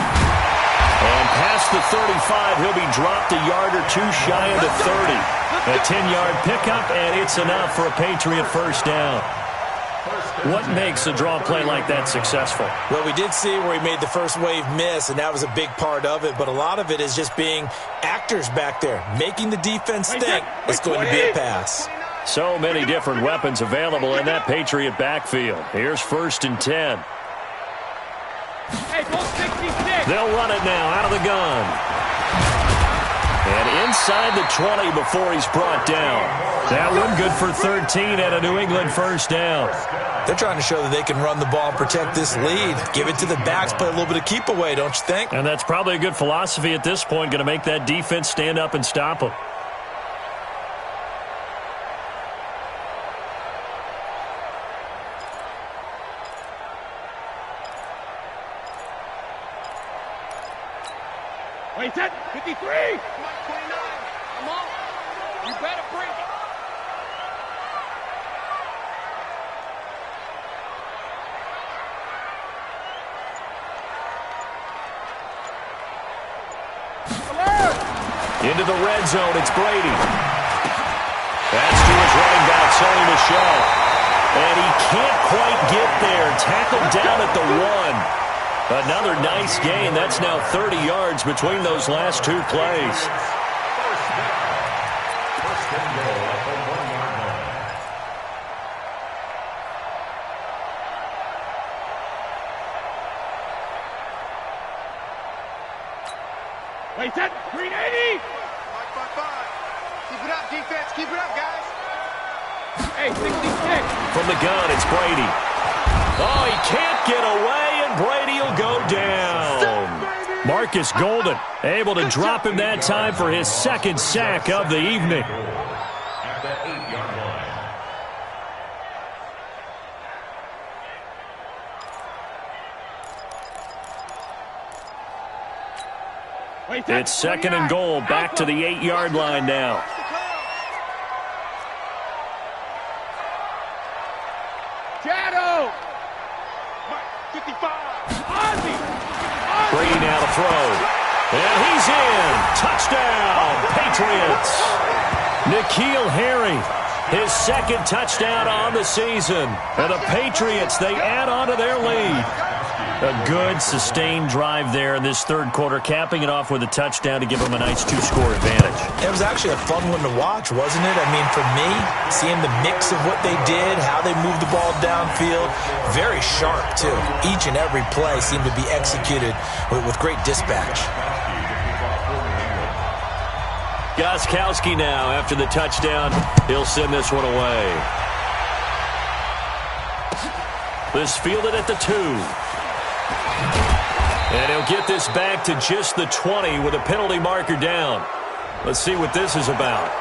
S5: And past the 35, he'll be dropped a yard or two shy of the 30. A 10-yard pickup, and it's enough for a Patriot first down. What makes a draw play like that successful?
S7: Well, we did see where he made the first wave miss, and that was a big part of it. But a lot of it is just being actors back there, making the defense think it's going to be a pass.
S5: So many different weapons available in that Patriot backfield. Here's 1st and 10.
S9: Hey, go 66.
S5: They'll run it now out of the gun. And inside the 20 before he's brought down. That one good for 13 and a New England first down.
S7: They're trying to show that they can run the ball and protect this lead. Give it to the backs, play a little bit of keep away, don't you think?
S5: And that's probably a good philosophy at this point, going to make that defense stand up and stop them.
S9: Wait, set. 53.
S6: Mike 29.
S9: Come on. You better bring it. Alert.
S5: Into the red zone, it's Brady. That's to his running back, Sonny Michel. And he can't quite get there. Tackled down at the 1. Another nice gain. That's now 30 yards between those last 2 plays.
S8: First down. 1st and goal at the 1-yard line.
S9: Wait, set. 380.
S6: Mike 5-5. Keep it up, defense. Keep it up, guys.
S9: Hey, 66.
S5: From the gun, it's Brady. Oh, he can't get away, and Brady will go down. Marcus Golden able to drop him that time for his 2nd sack of the evening.
S8: At the 8-yard line.
S9: Wait, set.
S5: It's 2nd and goal, back to the 8-yard line now.
S9: Shadow.
S6: 55.
S9: Ozzy.
S5: Brady now to throw. And he's in. Touchdown, Patriots. N'Keal Harry, his 2nd touchdown on the season. And the Patriots, they add on to their lead. A good, sustained drive there in this 3rd quarter, capping it off with a touchdown to give them a nice 2-score advantage.
S7: It was actually a fun one to watch, wasn't it? I mean, for me, seeing the mix of what they did, how they moved the ball downfield, very sharp, too. Each and every play seemed to be executed with great dispatch.
S5: Gostkowski now, after the touchdown, he'll send this one away. This fielded at the 2. And he'll get this back to just the 20 with a penalty marker down. Let's see what this is about.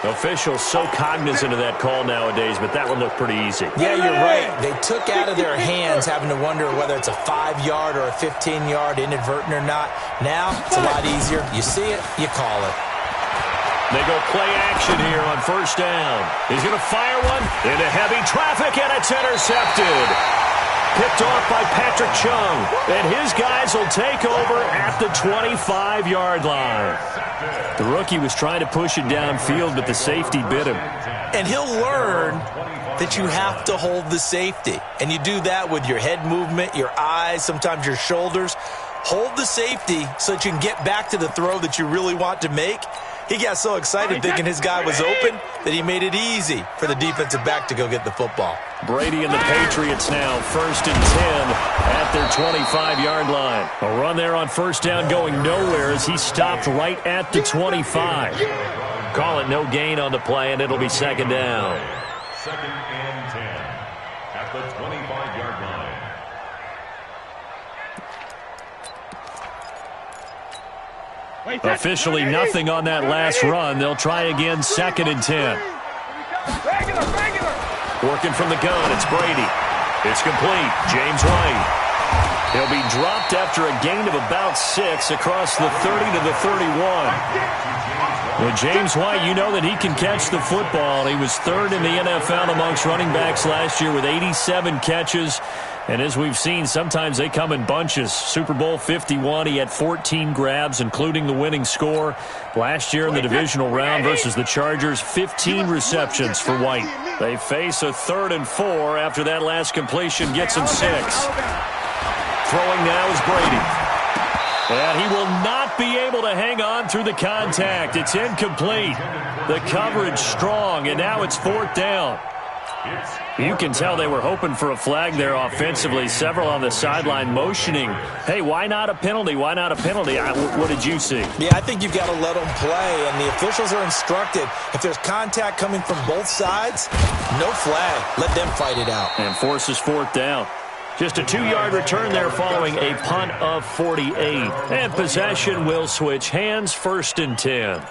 S5: Officials so cognizant of that call nowadays, but that one looked pretty easy.
S7: Yeah, you're right. They took out of their hands having to wonder whether it's a 5-yard or a 15-yard inadvertent or not. Now, it's a lot easier. You see it, you call it.
S5: They go play action here on 1st down. He's going to fire one into heavy traffic, and it's intercepted. picked off by Patrick Chung. And his guys will take over at the 25-yard line. The rookie was trying to push it downfield, but the safety bit him.
S7: And he'll learn that you have to hold the safety. And you do that with your head movement, your eyes, sometimes your shoulders. Hold the safety so that you can get back to the throw that you really want to make. He got so excited thinking his guy was open that he made it easy for the defensive back to go get the football.
S5: Brady and the Patriots now 1st and 10 at their 25-yard line. A run there on first down going nowhere as he stopped right at the 25. Call it no gain on the play, and it'll be 2nd down.
S8: 2nd and 10 at the 25-yard line.
S5: Officially nothing on that last run. They'll try again, 2nd and 10. Working from the gun, it's Brady. It's complete. James White. He'll be dropped after a gain of about 6 across the 30 to the 31. Well, James White, you know that he can catch the football. He was 3rd in the NFL amongst running backs last year with 87 catches. And as we've seen, sometimes they come in bunches. Super Bowl 51, he had 14 grabs, including the winning score. Last year in the divisional round versus the Chargers, 15 receptions for White. They face a 3rd and 4 after that last completion gets him 6. Throwing now is Brady. And he will not be able to hang on through the contact. It's incomplete. The coverage strong, and now it's 4th down. You can tell they were hoping for a flag there offensively. Several on the sideline motioning, hey, why not a penalty? Why not a penalty? What did you see?
S7: Yeah, I think you've got to let them play, and the officials are instructed. If there's contact coming from both sides, no flag. Let them fight it out.
S5: And forces 4th down. Just a 2-yard return there following a punt of 48. And possession will switch hands, 1st and 10.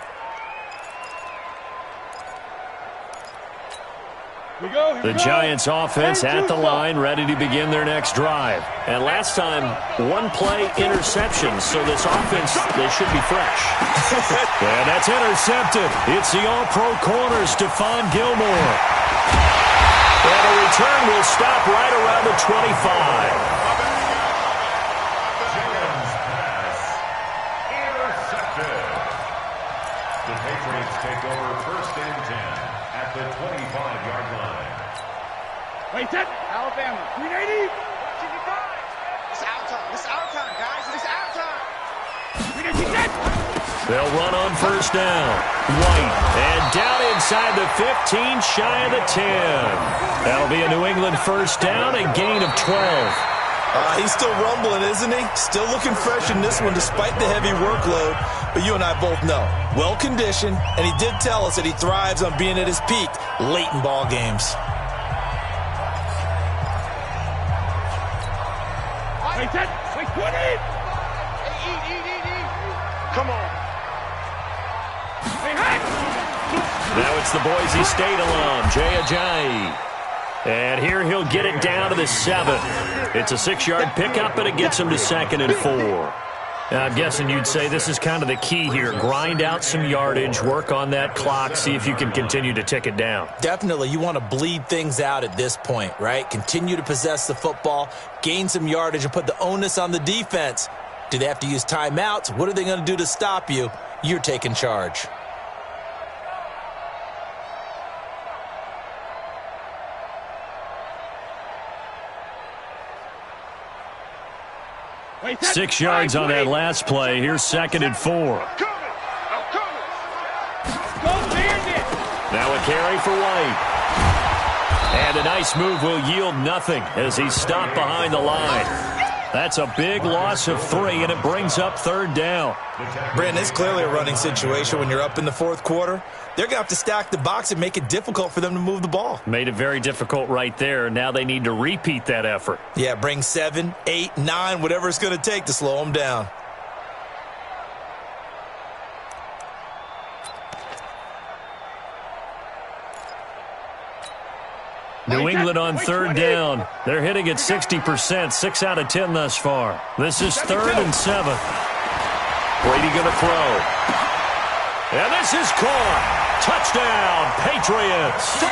S5: The Giants offense at the line, ready to begin their next drive. And last time, 1-play interception, so this offense, they should be fresh. And that's intercepted. It's the all-pro corner, Stephon Gilmore. And a return will stop right around the 25.
S8: The Patriots take over 1st and 10 at the 25-yard line.
S9: Wait, set. Alabama. 380.
S6: It's our time. It's our time, guys. It's our time.
S9: 380 set.
S5: They'll run on 1st down. White. And down inside the 15, shy of the 10. That'll be a New England 1st down, a gain of 12.
S7: He's still rumbling, isn't he? Still looking fresh in this one despite the heavy workload. But you and I both know, well-conditioned, and he did tell us that he thrives on being at his peak late in ball games.
S9: Wait, set. Wait, 20.
S6: Come on.
S5: Now it's the Boise State alum, Jay Ajayi. And here he'll get it down to the 7. It's a 6-yard pickup, and it gets him to 2nd and 4. Now, I'm guessing you'd say this is kind of the key here. Grind out some yardage, work on that clock, see if you can continue to tick it down.
S7: Definitely. You want to bleed things out at this point, right? Continue to possess the football, gain some yardage, and put the onus on the defense. Do they have to use timeouts? What are they going to do to stop you? You're taking charge.
S9: Wait,
S5: 6 yards on that last play. Here's 2nd and 4. Now a carry for White. And a nice move will yield nothing as he's stopped behind the line. That's a big loss of 3, and it brings up 3rd down.
S7: Brandon, it's clearly a running situation when you're up in the 4th quarter. They're going to have to stack the box and make it difficult for them to move the ball.
S5: Made it very difficult right there. Now they need to repeat that effort.
S7: Yeah, bring 7, 8, 9, whatever it's going to take to slow them down.
S5: New England on 3rd down. They're hitting at 60%, 6 out of 10 thus far. This is 3rd and 7. Brady going to throw. And this is caught. Touchdown, Patriots.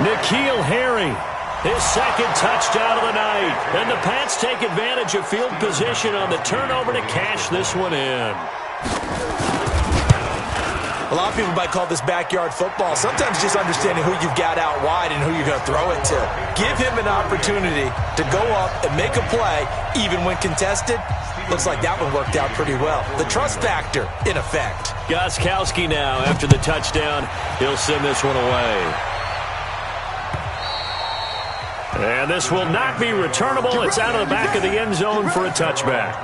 S5: N'Keal Harry. his second touchdown of the night. And the Pats take advantage of field position on the turnover to cash this one in.
S7: A lot of people might call this backyard football. Sometimes just understanding who you've got out wide and who you're going to throw it to. Give him an opportunity to go up and make a play, even when contested. Looks like that one worked out pretty well. The trust factor, in effect.
S5: Gostkowski now, after the touchdown, he'll send this one away. And this will not be returnable. It's out of the back of the end zone for a touchback.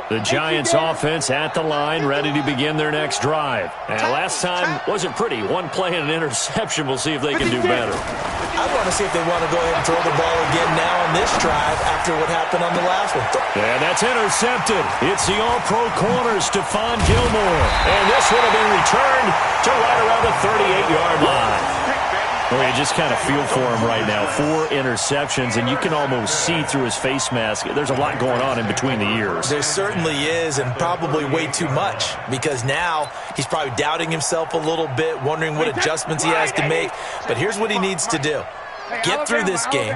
S5: The Giants offense at the line, ready to begin their next drive. And last time wasn't pretty. One play and an interception. We'll see if they can do better.
S7: I want to see if they want to go ahead and throw the ball again now on this drive after what happened on the last one.
S5: And that's intercepted. It's the all-pro corner, Stephon Gilmore. And this one will be returned to right around the 38-yard line. Well, you just kind of feel for him right now. 4 interceptions, and you can almost see through his face mask. There's a lot going on in between the ears.
S7: There certainly is, and probably way too much, because now he's probably doubting himself a little bit, wondering what adjustments he has to make. But here's what he needs to do. Get through this game,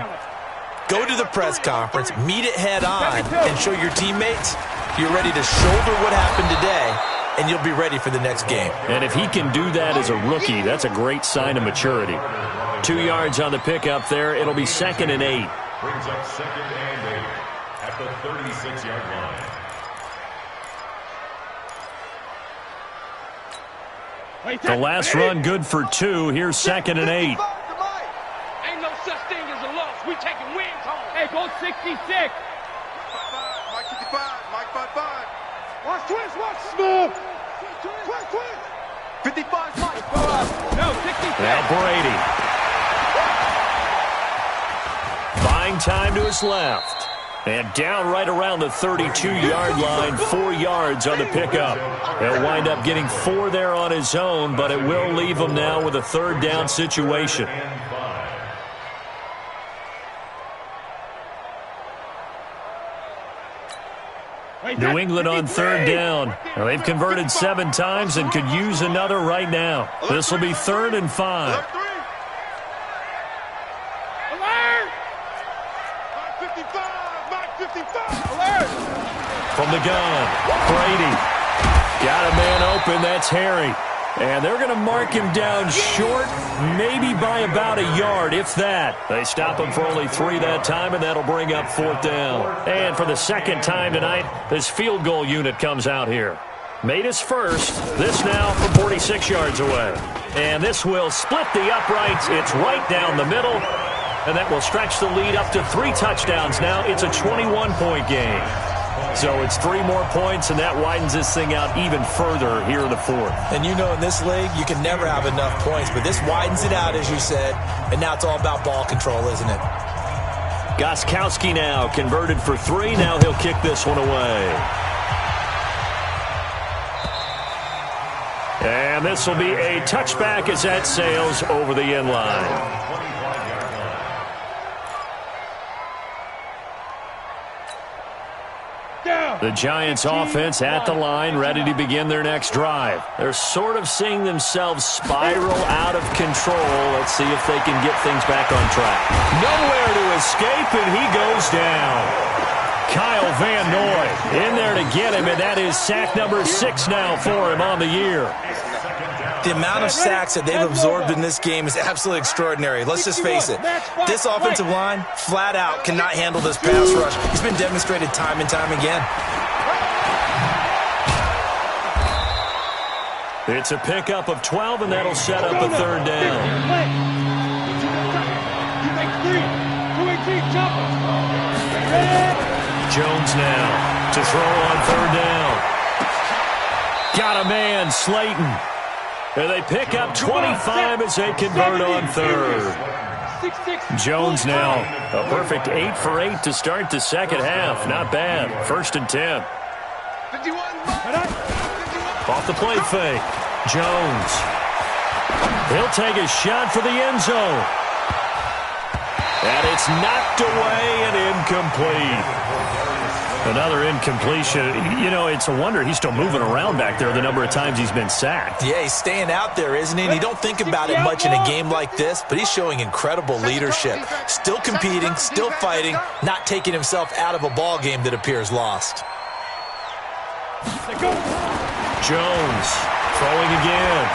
S7: go to the press conference, meet it head on, and show your teammates you're ready to shoulder what happened today, and you'll be ready for the next game.
S5: And if he can do that as a rookie, that's a great sign of maturity. 2 yards on the pickup there. It'll be 2nd and 8.
S8: Brings up 2nd and 8 at the 36-yard line.
S5: The last run good for 2. Here's 2nd and 8.
S9: Ain't no such thing as a loss. We taking wins home. Hey, go 66.
S6: Mike 55. Mike 55. Watch twist. Watch smooth. Quick. 55 Mike.
S9: No, 66.
S5: Now Brady. Buying time to his left. And down right around the 32-yard line, 4 yards on the pickup. He'll wind up getting 4 there on his own, but it will leave him now with a 3rd down situation. New England on 3rd down. Well, they've converted 7 times and could use another right now. This will be 3rd and 5.
S9: Alert!
S6: Mike 55. Mike 55.
S9: Alert!
S5: From the gun, Brady. Got a man open, that's Harry. And they're going to mark him down short, maybe by about a yard, if that. They stop him for only 3 that time, and that'll bring up 4th down. And for the 2nd time tonight, this field goal unit comes out here. Made his first. This now from 46 yards away. And this will split the uprights. It's right down the middle. And that will stretch the lead up to 3 touchdowns now. It's a 21-point game. So it's 3 more points, and that widens this thing out even further here in the 4th.
S7: And you know, in this league, you can never have enough points, but this widens it out, as you said, and now it's all about ball control, isn't it?
S5: Gostkowski now converted for 3. Now he'll kick this one away. And this will be a touchback as that sails over the end line. The Giants offense at the line, ready to begin their next drive. They're sort of seeing themselves spiral out of control. Let's see if they can get things back on track. Nowhere to escape, and he goes down. Kyle Van Noy in there to get him, and that is sack number 6 now for him on the year.
S7: The amount of sacks that they've absorbed in this game is absolutely extraordinary. Let's just face it. This offensive line, flat out, cannot handle this pass rush. It's been demonstrated time and time again.
S5: It's a pickup of 12, and that'll set up a 3rd down. Jones now to throw on 3rd down. Got a man, Slayton. And they pick up 25 as they convert on 3rd. Jones now a perfect 8 for 8 to start the 2nd half. Not bad. 1st and 10. Off the play fake. Jones. He'll take a shot for the end zone. And it's knocked away and incomplete. Another incompletion. You know, it's a wonder he's still moving around back there the number of times he's been sacked.
S7: Yeah, he's staying out there, isn't he? And you don't think about it much in a game like this, but he's showing incredible leadership. Still competing, still fighting, not taking himself out of a ball game that appears lost.
S5: Jones throwing again.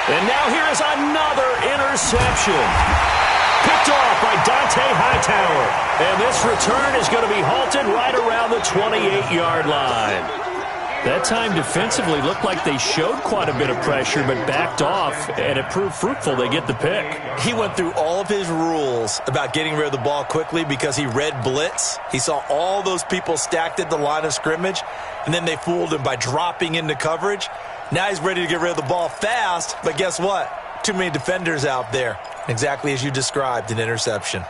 S5: And now here is another interception. Picked off by Dante Hightower. And this return is going to be halted right around the 28-yard line. That time defensively looked like they showed quite a bit of pressure but backed off, and it proved fruitful. They get the pick.
S7: He went through all of his rules about getting rid of the ball quickly because he read blitz. He saw all those people stacked at the line of scrimmage, and then they fooled him by dropping into coverage. Now he's ready to get rid of the ball fast, but guess what? Too many defenders out there. Exactly as you described, an interception.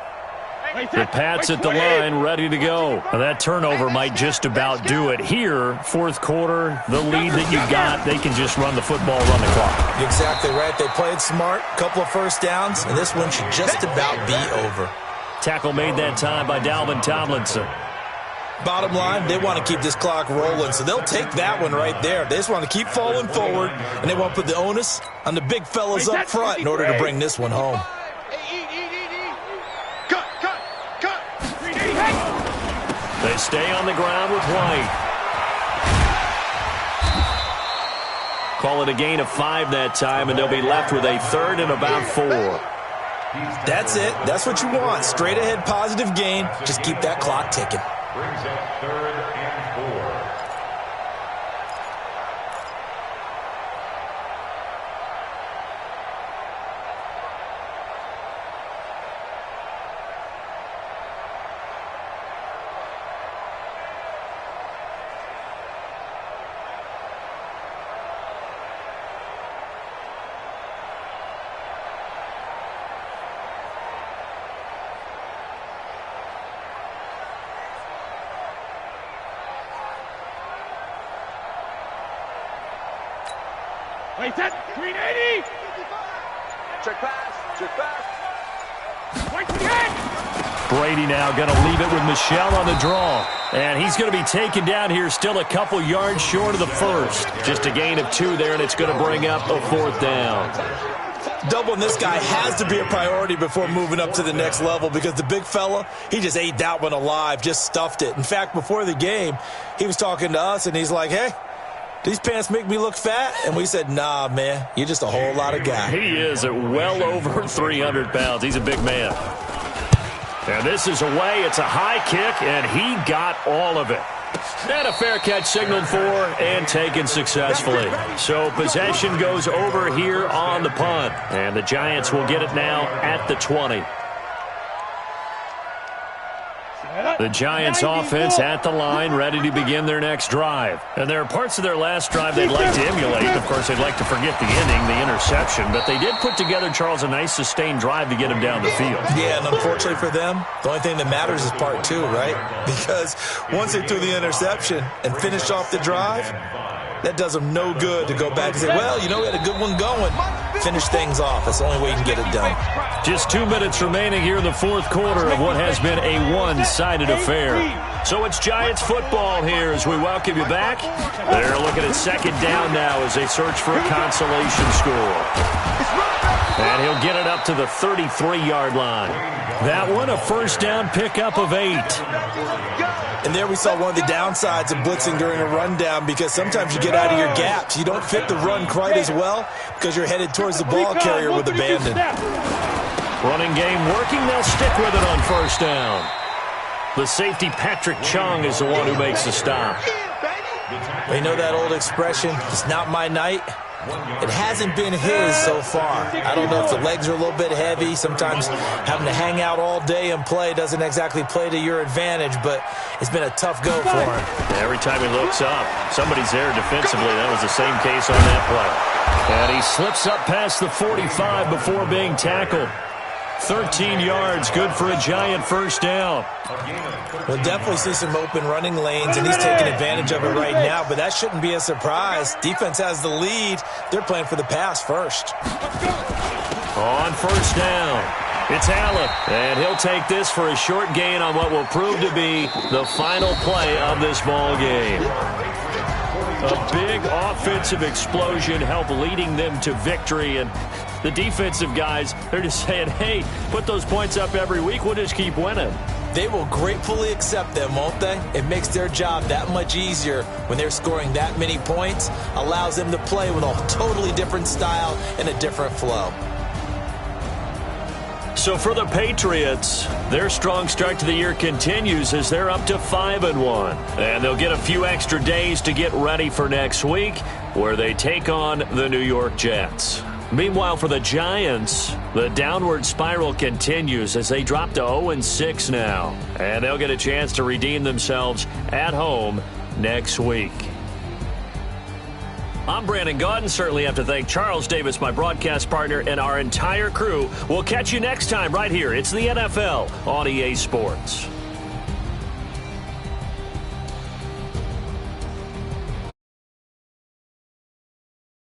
S5: The Pats at the line, ready to go. Now that turnover might just about do it. Here, fourth quarter, the lead that you got, they can just run the football, run the clock.
S7: Exactly right. They played smart, couple of first downs, and this one should just about be over.
S5: Tackle made that time by Dalvin Tomlinson.
S7: Bottom line, they want to keep this clock rolling, so they'll take that one right there. They just want to keep falling forward, and they want to put the onus on the big fellas up front in order to bring this one home.
S5: They stay on the ground with White. Call it a gain of 5 that time, and they'll be left with a third and about 4.
S7: That's it. That's what you want. Straight ahead positive gain. Just keep that clock ticking.
S8: Brings up third and 4.
S9: Wait, that 380.
S6: Check pass. Check pass.
S9: Wait, again.
S5: Brady now going to leave it with Michel on the draw. And he's going to be taken down here still a couple yards short of the first. Just a gain of 2 there, and it's going to bring up a 4th down.
S7: Doubling this guy has to be a priority before moving up to the next level because the big fella, he just ate that one alive, just stuffed it. In fact, before the game, he was talking to us, and he's like, hey, these pants make me look fat? And we said, nah, man, you're just a whole lot of guy.
S5: He is at well over 300 pounds. He's a big man. And this is away. It's a high kick, and he got all of it. And a fair catch signaled for and taken successfully. So possession goes over here on the punt. And the Giants will get it now at the 20. The Giants offense at the line, ready to begin their next drive. And there are parts of their last drive they'd like to emulate. Of course, they'd like to forget the ending, the interception. But they did put together, Charles, a nice sustained drive to get him down the field.
S7: Yeah, and unfortunately for them, the only thing that matters is part 2, right? Because once they threw the interception and finished off the drive, that does them no good to go back and say, well, you know, we had a good one going. Finish things off. That's the only way you can get it done.
S5: Just 2 minutes remaining here in the fourth quarter of what has been a one-sided affair. So it's Giants football here as we welcome you back. They're looking at second down now as they search for a consolation score. And he'll get it up to the 33-yard line. That one, a first down pickup of 8.
S7: And there we saw one of the downsides of blitzing during a rundown because sometimes you get out of your gaps. You don't fit the run quite as well because you're headed towards the ball carrier with abandon.
S5: Running game working. They'll stick with it on first down. The safety, Patrick Chung, is the one who makes the stop.
S7: You know that old expression, it's not my night? It hasn't been his so far. I don't know if the legs are a little bit heavy. Sometimes having to hang out all day and play doesn't exactly play to your advantage, but it's been a tough go for him.
S5: Every time he looks up, somebody's there defensively. That was the same case on that play. And he slips up past the 45 before being tackled. 13 yards, good for a Giant first down.
S7: We'll definitely see some open running lanes, and he's taking advantage of it right now, but that shouldn't be a surprise. Defense has the lead. They're playing for the pass first.
S5: On first down, It's Allen, and he'll take this for a short gain on what will prove to be the final play of this ball game. A big offensive explosion helped leading them to victory, and the defensive guys, they're just saying, hey, put those points up every week, we'll just keep winning.
S7: They will gratefully accept them, won't they? It makes their job that much easier when they're scoring that many points, allows them to play with a totally different style and a different flow.
S5: So for the Patriots, their strong start to the year continues as they're up to 5-1. And they'll get a few extra days to get ready for next week, where they take on the New York Jets. Meanwhile, for the Giants, the downward spiral continues as they drop to 0-6 now. And they'll get a chance to redeem themselves at home next week. I'm Brandon Gaudin. Certainly have to thank Charles Davis, my broadcast partner, and our entire crew. We'll catch you next time right here. It's the NFL on EA Sports.